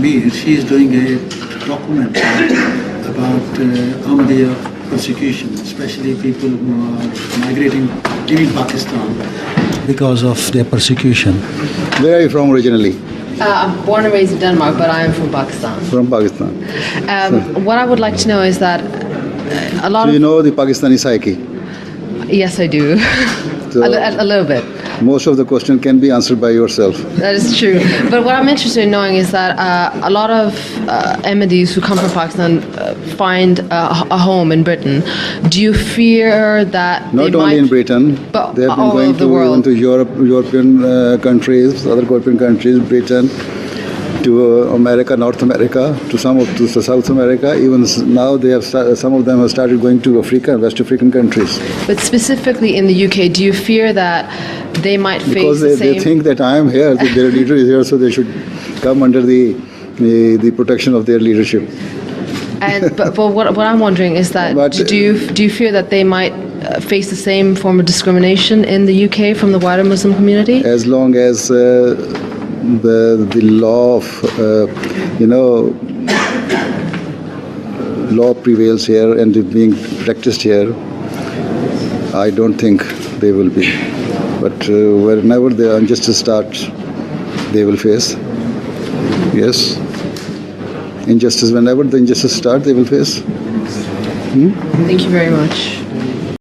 Amir, she is doing a document about Ahmadiyya persecution, especially people who are migrating, leaving Pakistan because of their persecution. Where are you from originally? I'm born and raised in Denmark, but I am from Pakistan. From Pakistan. What I would like to know is that a lot Do you of... know the Pakistani psyche? Yes, I do. So- a little bit. Most of the question can be answered by yourself. That is true. But what I'm interested in knowing is that a lot of Ahmadis who come from Pakistan find a home in Britain. Do you fear that Not they only might, in Britain, but they have been all going over the to even world? to European countries, other European countries, Britain, to America, North America, to South America. Even now, they have some of them have started going to Africa, West African countries, But specifically in the UK, do you fear that they might face because the same... they think that I am here, that their leader is here, so they should come under the protection of their leadership. but what I'm wondering is that But- do you fear that they might face the same form of discrimination in the UK from the wider Muslim community? As long as the law of law prevails here and is being practiced here, I don't think they will be. But whenever the injustice starts, they will face. Yes. Injustice, whenever the injustice starts, they will face. Thank you very much.